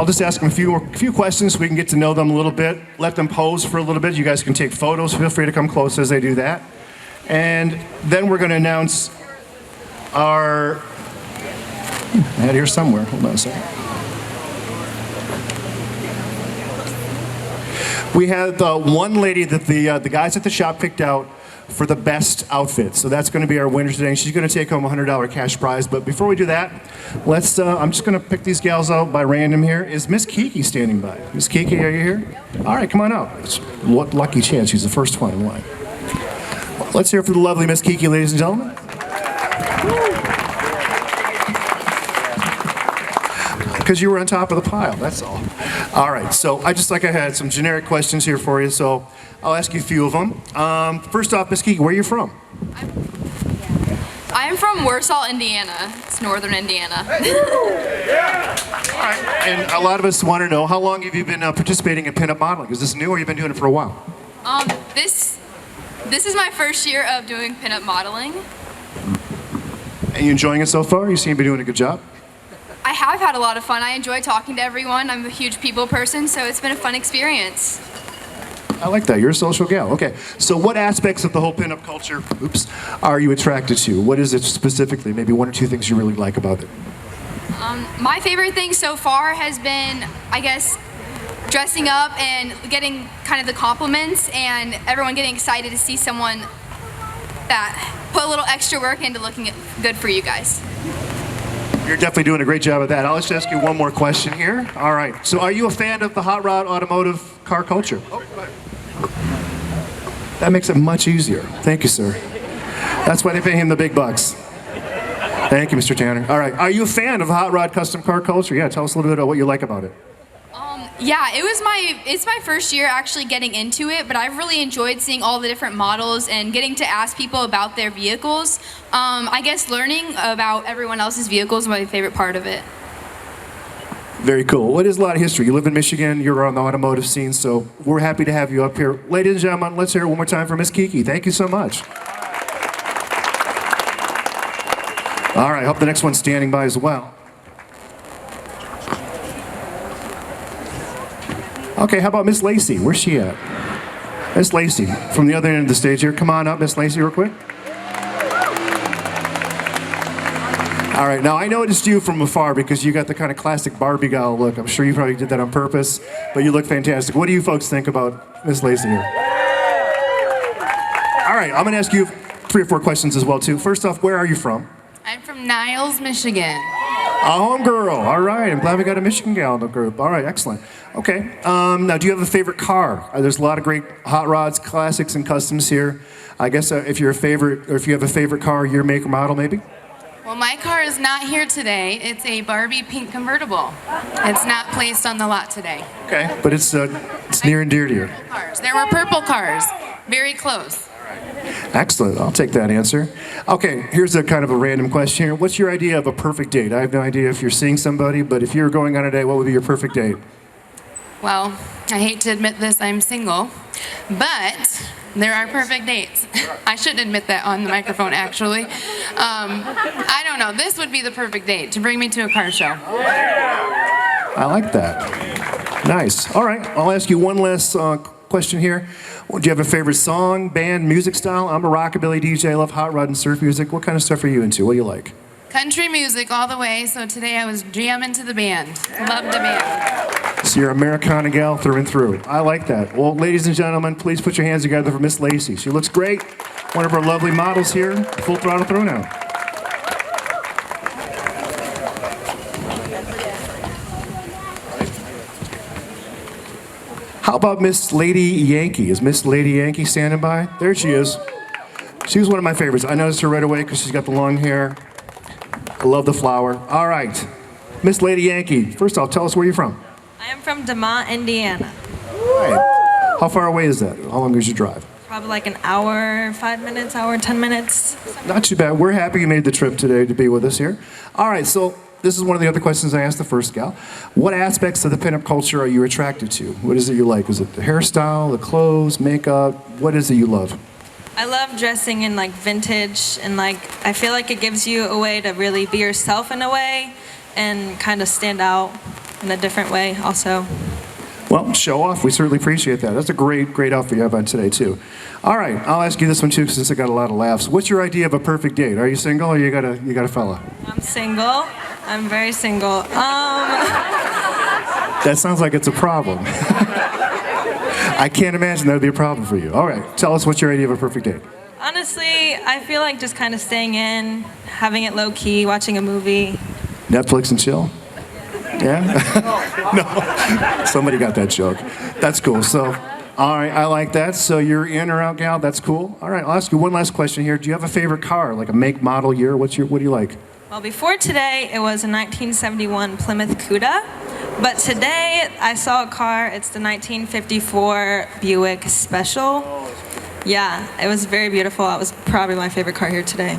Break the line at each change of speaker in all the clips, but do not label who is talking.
I'll just ask them a few questions so we can get to know them a little bit. Let them pose for a little bit. You guys can take photos. Feel free to come close as they do that. And then we're going to announce our... I had it here somewhere. Hold on a second. We had one lady that the guys at the shop picked out for the best outfit. So that's going to be our winner today. She's going to take home a $100 cash prize. But before we do that, let's. I'm just going to pick these gals out by random here. Is Miss Kiki standing by? Miss Kiki, are you here? All right, come on out. What lucky chance. She's the first one in line. Let's hear it for the lovely Miss Kiki, ladies and gentlemen. Because you were on top of the pile, that's all. All right, so I had some generic questions here for you, so I'll ask you a few of them. First off, Miss Kiki, where are you from?
I'm from Warsaw, Indiana. It's northern Indiana.
All right, and a lot of us want to know, how long have you been participating in pinup modeling? Is this new or you've been doing it for a while?
This is my first year of doing pinup modeling.
Are you enjoying it so far? You seem to be doing a good job.
I have had a lot of fun. I enjoy talking to everyone. I'm a huge people person, so it's been a fun experience.
I like that. You're a social gal. Okay. So what aspects of the whole pinup culture, are you attracted to? What is it specifically? Maybe one or two things you really like about it.
My favorite thing so far has been, I guess, dressing up and getting kind of the compliments and everyone getting excited to see someone that put a little extra work into looking good for you guys.
You're definitely doing a great job at that. I'll just ask you one more question here. All right. So are you a fan of the hot rod automotive car culture? Oh, go ahead. That makes it much easier. Thank you, sir. That's why they pay him the big bucks. Thank you, Mr. Tanner. All right. Are you a fan of hot rod custom car culture? Yeah, tell us a little bit about what you like about it.
Yeah, it's my first year actually getting into it, but I've really enjoyed seeing all the different models and getting to ask people about their vehicles. I guess learning about everyone else's vehicles is my favorite part of it.
Very cool. Well, it is a lot of history. You live in Michigan, you're on the automotive scene, so we're happy to have you up here. Ladies and gentlemen, let's hear it one more time for Miss Kiki. Thank you so much. All right, I hope the next one's standing by as well. Okay, how about Miss Lacey? Where's she at? Miss Lacey, from the other end of the stage here. Come on up, Miss Lacey, real quick. All right, now I noticed you from afar because you got the kind of classic Barbie doll look. I'm sure you probably did that on purpose, but you look fantastic. What do you folks think about Miss Lacey here? All right, I'm gonna ask you 3 or 4 questions as well, too. First off, where are you from?
I'm from Niles, Michigan.
A home girl. All right. I'm glad we got a Michigan gal in the group. All right. Excellent. Okay. Now, do you have a favorite car? There's a lot of great hot rods, classics, and customs here. I guess if you have a favorite car, year, make, or model, maybe?
Well, my car is not here today. It's a Barbie pink convertible. It's not placed on the lot today.
Okay. But it's near and dear to you.
There were purple cars. Very close.
Excellent. I'll take that answer. Okay, here's a kind of a random question here. What's your idea of a perfect date? I have no idea if you're seeing somebody, but if you were going on a date, what would be your perfect date?
Well, I hate to admit this, I'm single, but there are perfect dates. I shouldn't admit that on the microphone, actually. I don't know. This would be the perfect date, to bring me to a car show.
I like that. Nice. All right, I'll ask you one last question here. Do you have a favorite song, band, music style? I'm a rockabilly DJ. I love hot rod and surf music. What kind of stuff are you into? What do you like?
Country music all the way, so today I was jamming to the band. Love the band.
So you're Americana gal through and through. I like that. Well, ladies and gentlemen, please put your hands together for Miss Lacey. She looks great. One of our lovely models here. Full Throttle Throwdown. How about Miss Lady Yankee? Is Miss Lady Yankee standing by? There she is. She was one of my favorites. I noticed her right away because she's got the long hair. I love the flower. All right. Miss Lady Yankee, first off, tell us where you're from.
I am from DeMont, Indiana.
All right. How far away is that? How long is your drive?
Probably like an hour, 5 minutes, hour, 10 minutes.
Not too bad. We're happy you made the trip today to be with us here. All right, so this is one of the other questions I asked the first gal. What aspects of the pinup culture are you attracted to? What is it you like? Is it the hairstyle, the clothes, makeup? What is it you love?
I love dressing in like vintage and like I feel like it gives you a way to really be yourself in a way and kind of stand out. in a different way also.
Well, show off. We certainly appreciate that. That's a great outfit you have on today, too. All right, I'll ask you this one, too, since I got a lot of laughs. What's your idea of a perfect date? Are you single or you got a fella?
I'm single. I'm very single.
That sounds like it's a problem. I can't imagine that would be a problem for you. All right, tell us what's your idea of a perfect date.
Honestly, I feel like just kind of staying in, having it low-key, watching a movie.
Netflix and chill? Yeah? No. Somebody got that joke. That's cool. So, all right, I like that. So you're in or out, gal? That's cool. All right, I'll ask you one last question here. Do you have a favorite car, like a make, model, year? What do you like?
Well, before today, it was a 1971 Plymouth Cuda. But today, I saw a car. It's the 1954 Buick Special. Yeah, it was very beautiful. It was probably my favorite car here today.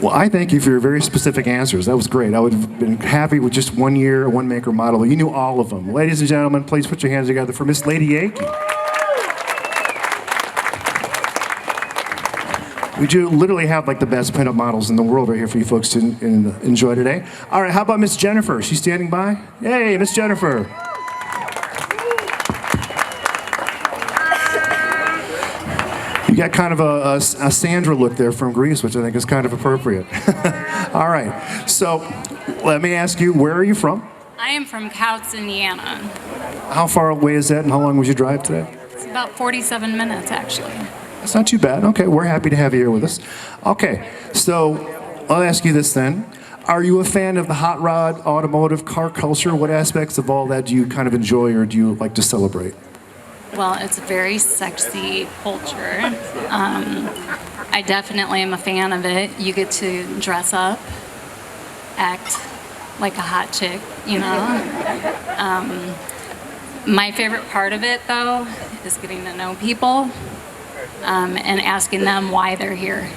Well, I thank you for your very specific answers. That was great. I would have been happy with just 1 year, one make or model. You knew all of them. Ladies and gentlemen, please put your hands together for Miss Lady Yankee. We do literally have like the best pinup models in the world right here for you folks to enjoy today. All right, how about Miss Jennifer? She's standing by. Hey, Miss Jennifer. You got kind of a Sandra look there from Greece, which I think is kind of appropriate. All right, so let me ask you, where are you from?
I am from Couts, Indiana.
How far away is that, and how long was your drive today?
It's about 47 minutes, actually.
That's not too bad. Okay, we're happy to have you here with us. Okay, so I'll ask you this then. Are you a fan of the hot rod, automotive, car culture? What aspects of all that do you kind of enjoy or do you like to celebrate?
Well, it's a very sexy culture. I definitely am a fan of it. You get to dress up, act like a hot chick, you know. My favorite part of it, though, is getting to know people and asking them why they're here.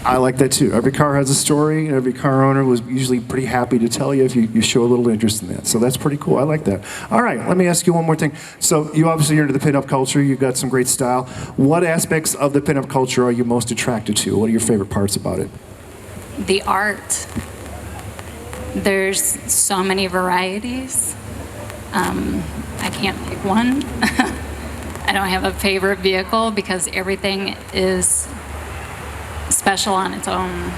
I like that too. Every car has a story, and every car owner was usually pretty happy to tell you if you show a little interest in that. So that's pretty cool. I like that. All right, let me ask you one more thing. So you obviously are into the pinup culture. You've got some great style. What aspects of the pinup culture are you most attracted to? What are your favorite parts about it?
The art. There's so many varieties. I can't pick one. I don't have a favorite vehicle because everything is special on its own.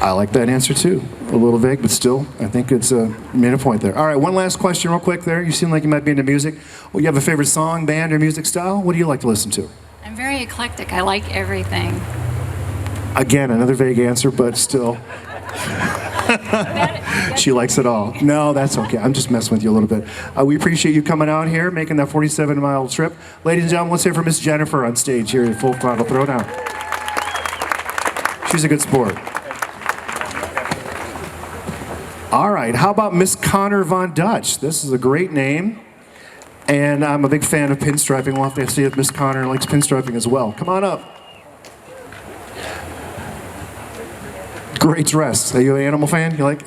I like that answer too. A little vague, but still, I think it's you made a point there. All right, one last question real quick there. You seem like you might be into music. Well, you have a favorite song, band, or music style? What do you like to listen to?
I'm very eclectic. I like everything.
Again, another vague answer, but still. She likes it all. No, that's okay. I'm just messing with you a little bit. We appreciate you coming out here, making that 47-mile trip. Ladies and gentlemen, let's hear for Miss Jennifer on stage here at Full Throttle Throwdown. She's a good sport. All right, how about Miss Connor Von Dutch? This is a great name, and I'm a big fan of pinstriping. We'll have to see if Miss Connor likes pinstriping as well. Come on up. Great dress. Are you an animal fan? You like?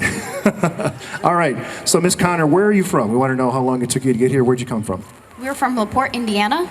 All right, so Miss Connor, where are you from? We want to know how long it took you to get here. Where'd you come from?
We're from LaPorte, Indiana.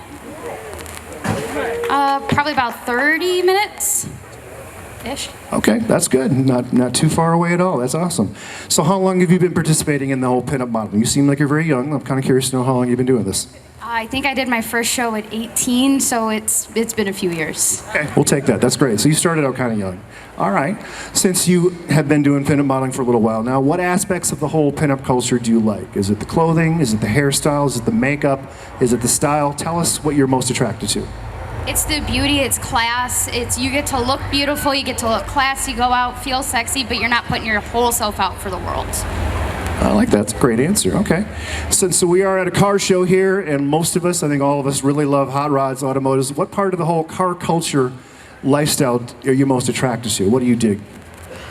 Probably about 30 minutes-ish.
Okay, that's good. Not too far away at all. That's awesome. So how long have you been participating in the whole pinup modeling? You seem like you're very young. I'm kind of curious to know how long you've been doing this.
I think I did my first show at 18, so it's been a few years.
Okay, we'll take that. That's great. So you started out kind of young. All right. Since you have been doing pinup modeling for a little while now, what aspects of the whole pinup culture do you like? Is it the clothing? Is it the hairstyle? Is it the makeup? Is it the style? Tell us what you're most attracted to.
It's the beauty, it's class, you get to look beautiful, you get to look classy, go out, feel sexy, but you're not putting your whole self out for the world.
I like that. That's a great answer. Okay. So we are at a car show here, and most of us, I think all of us, really love hot rods, automotives. What part of the whole car culture lifestyle are you most attracted to? What do you dig?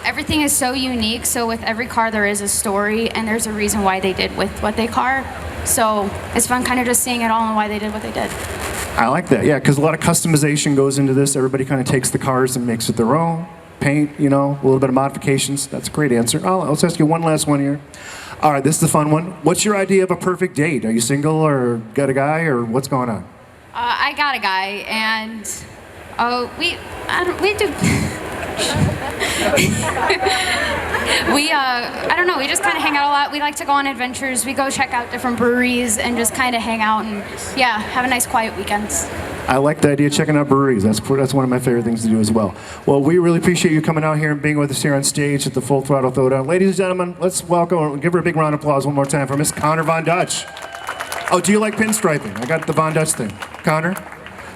Everything is so unique, so with every car there is a story, and there's a reason why they did with what they car. So it's fun kind of just seeing it all and why they did what they did.
I like that, yeah, because a lot of customization goes into this. Everybody kind of takes the cars and makes it their own. Paint, you know, a little bit of modifications. That's a great answer. Let's ask you one last one here. All right, this is the fun one. What's your idea of a perfect date? Are you single or got a guy or what's going on?
I got a guy, and we do. I don't know, we just kind of hang out a lot. We like to go on adventures. We go check out different breweries and just kind of hang out and, yeah, have a nice quiet weekends.
I like the idea of checking out breweries. That's one of my favorite things to do as well. Well, we really appreciate you coming out here and being with us here on stage at the Full Throttle Throwdown. Ladies and gentlemen, let's welcome and give her a big round of applause one more time for Miss Connor Von Dutch. Oh, do you like pinstriping? I got the Von Dutch thing. Connor,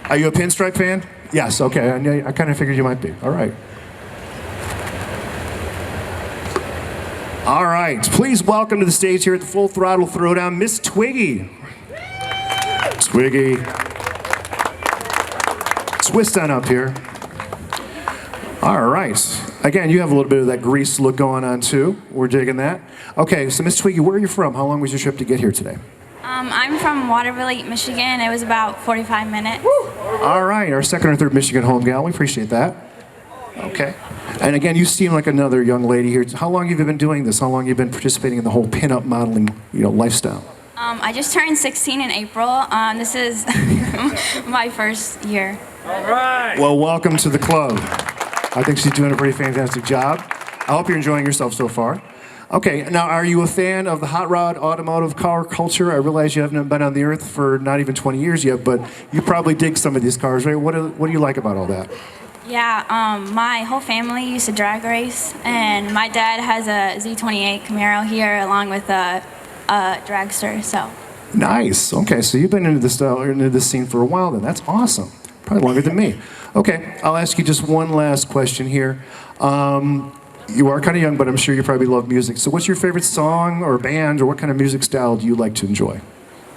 are you a pinstripe fan? Yes, okay. I kind of figured you might be. All right. All right. Please welcome to the stage here at the Full Throttle Throwdown, Miss Twiggy. Twiggy. Twist on up here. All right. Again, you have a little bit of that grease look going on too. We're digging that. Okay, so Miss Twiggy, where are you from? How long was your trip to get here today?
I'm from Waterville, Michigan. It was about 45 minutes.
All right, our second or third Michigan home gal. We appreciate that. Okay. And again, you seem like another young lady here. How long have you been doing this? How long have you been participating in the whole pinup modeling, lifestyle?
I just turned 16 in April. This is my first year.
All right. Well, welcome to the club. I think she's doing a pretty fantastic job. I hope you're enjoying yourself so far. Okay, now are you a fan of the hot rod automotive car culture? I realize you haven't been on the earth for not even 20 years yet, but you probably dig some of these cars, right? What do you like about all that?
Yeah, my whole family used to drag race, and my dad has a Z28 Camaro here along with a dragster, so. Nice.
Okay, so you've been into this scene for a while then. That's awesome. Probably longer than me. Okay, I'll ask you just one last question here. You are kind of young, but I'm sure you probably love music. So what's your favorite song or band, or what kind of music style do you like to enjoy?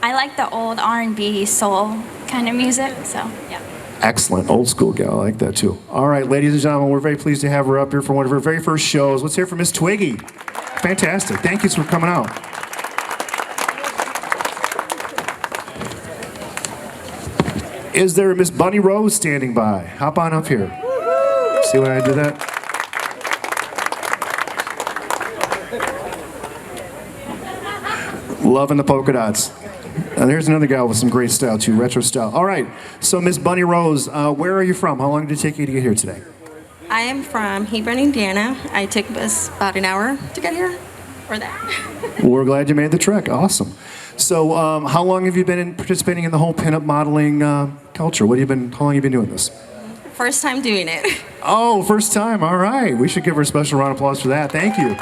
I like the old R&B soul kind of music, so yeah.
Excellent. Old school gal. I like that too. All right, ladies and gentlemen, we're very pleased to have her up here for one of her very first shows. Let's hear it for Miss Twiggy. Fantastic. Thank you for coming out. Is there a Miss Bunny Rose standing by? Hop on up here. See when I do that? Loving the polka dots. And there's another gal with some great style too, retro style. All right, so Miss Bunny Rose, where are you from? How long did it take you to get here today?
I am from Hebron, Indiana. I took us about an hour to get here, or that.
Well, we're glad you made the trek. Awesome. So, how long have you been participating in the whole pinup modeling culture? How long have you been doing this?
First time doing it.
Oh, first time. All right. We should give her a special round of applause for that. Thank you.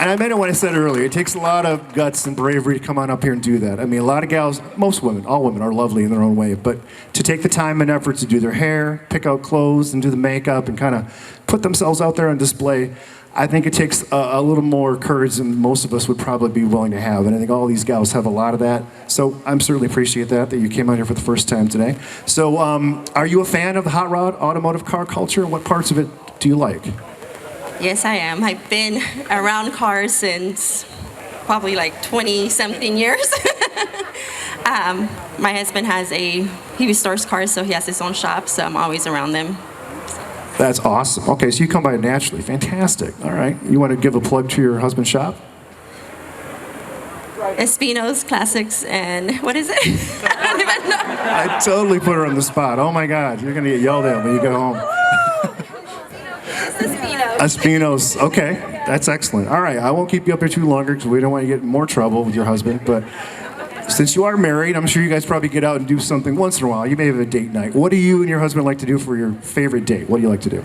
And I meant it when I said it earlier. It takes a lot of guts and bravery to come on up here and do that. I mean, a lot of gals, most women, all women are lovely in their own way, but to take the time and effort to do their hair, pick out clothes, and do the makeup, and kind of put themselves out there on display, I think it takes a little more courage than most of us would probably be willing to have. And I think all these gals have a lot of that. So I'm certainly appreciate that you came out here for the first time today. So are you a fan of the hot rod automotive car culture? What parts of it do you like?
Yes, I am. I've been around cars since probably like 20-something years. My husband he restores cars, so he has his own shop, so I'm always around them.
That's awesome. Okay, so you come by naturally. Fantastic. All right. You want to give a plug to your husband's shop?
Espino's Classics and what is it? I don't even know.
I totally put her on the spot. Oh my God, you're going to get yelled at when you get home. Espino's. Okay, that's excellent. All right, I won't keep you up here too longer because we don't want you to get in more trouble with your husband. But since you are married, I'm sure you guys probably get out and do something once in a while. You may have a date night. What do you and your husband like to do for your favorite date? What do you like to do?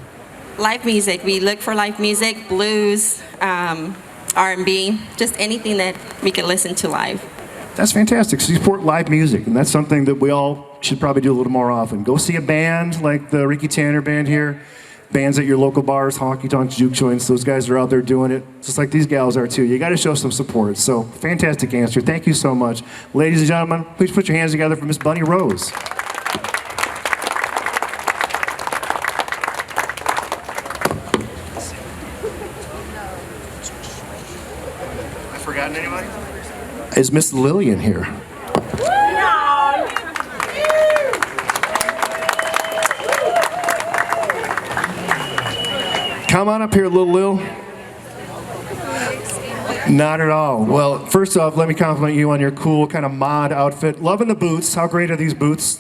Live music. We look for live music, blues, R&B, just anything that we can listen to live.
That's fantastic. So you support live music, and that's something that we all should probably do a little more often. Go see a band like the Ricky Tanner band here. Bands at your local bars, honky tonks, juke joints, those guys are out there doing it, just like these gals are too. You got to show some support. So, fantastic answer. Thank you so much. Ladies and gentlemen, please put your hands together for Miss Bunny Rose. I forgotten anybody? Is Miss Lillian here? Come on up here, little Lil. Not at all. Well, first off, let me compliment you on your cool kind of mod outfit. Loving the boots. How great are these boots?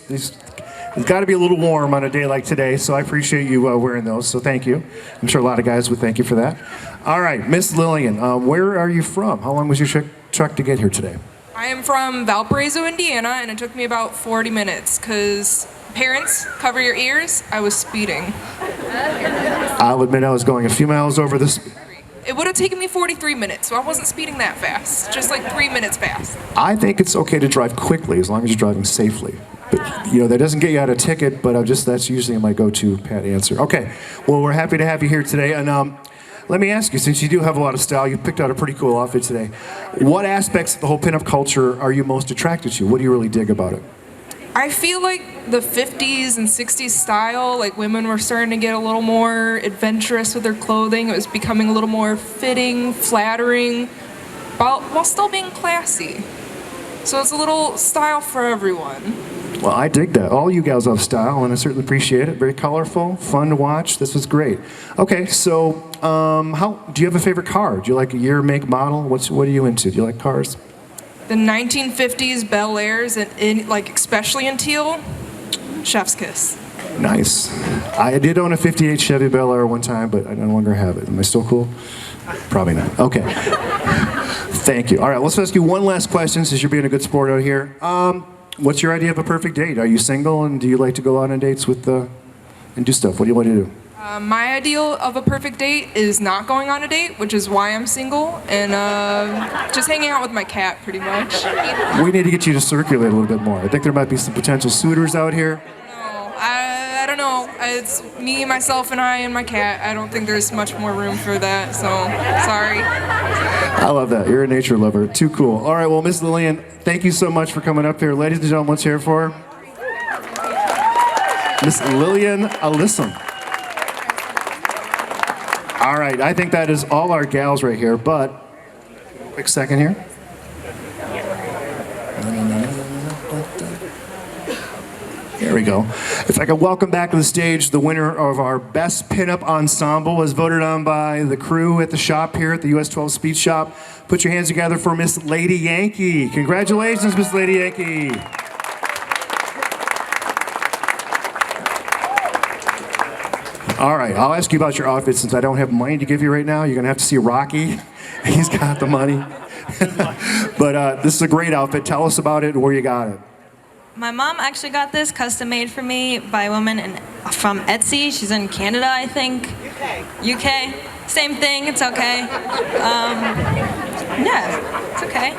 It's got to be a little warm on a day like today, so I appreciate you wearing those, so thank you. I'm sure a lot of guys would thank you for that. All right, Miss Lillian, where are you from? How long was your truck to get here today?
I am from Valparaiso, Indiana, and it took me about 40 minutes because parents, cover your ears, I was speeding.
I'll admit I was going a few miles over this.
It would have taken me 43 minutes, so I wasn't speeding that fast, just like 3 minutes fast.
I think it's okay to drive quickly as long as you're driving safely. But, that doesn't get you out a ticket, but that's usually my go-to pat answer. Okay, well, we're happy to have you here today. And let me ask you, since you do have a lot of style, you picked out a pretty cool outfit today. What aspects of the whole pinup culture are you most attracted to? What do you really dig about it?
I feel like the 50s and 60s style, like women were starting to get a little more adventurous with their clothing. It was becoming a little more fitting, flattering, while still being classy. So it's a little style for everyone.
Well, I dig that. All you gals have style, and I certainly appreciate it. Very colorful, fun to watch. This was great. Okay, so do you have a favorite car? Do you like a year, make, model? What are you into? Do you like cars?
The 1950s Bel Airs, and like especially in teal, chef's kiss.
Nice. I did own a 58 Chevy Bel Air one time, but I no longer have it. Am I still cool? Probably not. Okay. Thank you. All right, let's ask you one last question since you're being a good sport out here. What's your idea of a perfect date? Are you single, and do you like to go out on dates with and do stuff? What do you want to do?
My ideal of a perfect date is not going on a date, which is why I'm single, and just hanging out with my cat, pretty much.
We need to get you to circulate a little bit more. I think there might be some potential suitors out here.
No, I don't know. It's me, myself, and I, and my cat. I don't think there's much more room for that, so sorry.
I love that. You're a nature lover. Too cool. All right, well, Miss Lillian, thank you so much for coming up here. Ladies and gentlemen, let's hear it for her. Miss Lillian Alyssum. All right, I think that is all our gals right here, but quick second here. There we go. If I could welcome back to the stage the winner of our Best Pinup Ensemble, as voted on by the crew at the shop here at the US 12 Speed Shop. Put your hands together for Miss Lady Yankee. Congratulations, Miss Lady Yankee. All right, I'll ask you about your outfit since I don't have money to give you right now. You're going to have to see Rocky. He's got the money. But this is a great outfit. Tell us about it and where you got it.
My mom actually got this custom made for me by a woman from Etsy. She's in Canada, I think. UK. Same thing. It's okay. Yeah, it's okay.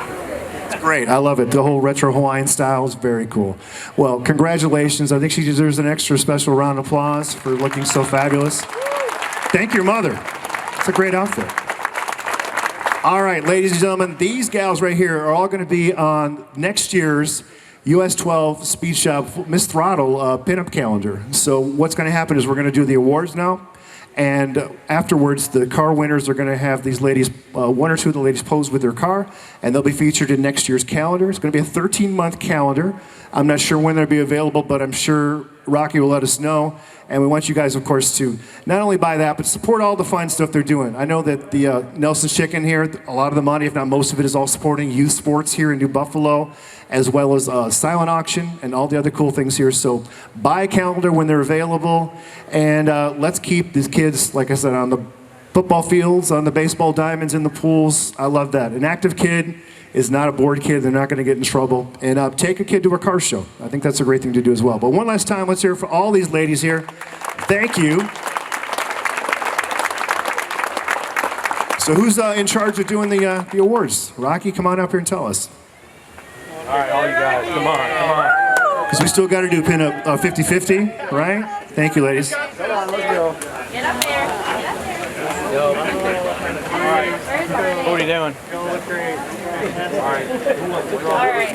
It's great. I love it. The whole retro Hawaiian style is very cool. Well, congratulations. I think she deserves an extra special round of applause for looking so fabulous. Thank your mother. It's a great outfit. All right, ladies and gentlemen, these gals right here are all going to be on next year's US 12 Speed Shop Miss Throttle pinup calendar. So what's going to happen is we're going to do the awards now, and afterwards the car winners are going to have these ladies, one or two of the ladies pose with their car, and they'll be featured in next year's calendar. It's going to be a 13-month calendar. I'm not sure when they'll be available, but I'm sure Rocky will let us know. And we want you guys, of course, to not only buy that, but support all the fun stuff they're doing. I know that the Nelson's Chicken here, a lot of the money, if not most of it, is all supporting youth sports here in New Buffalo, as well as silent auction and all the other cool things here. So buy a calendar when they're available, and let's keep these kids, like I said, on the football fields, on the baseball diamonds, in the pools. I love that. An active kid is not a bored kid. They're not going to get in trouble. And take a kid to a car show. I think that's a great thing to do as well. But one last time, let's hear it for all these ladies here. Thank you. So who's in charge of doing the awards? Rocky, come on up here and tell us.
All right, all you guys, come on.
Because we still got to do pinup 50-50, right? Thank you, ladies.
Come on, let's go.
Get up there.
All right. What are you doing? Going to look great. All right.
All right.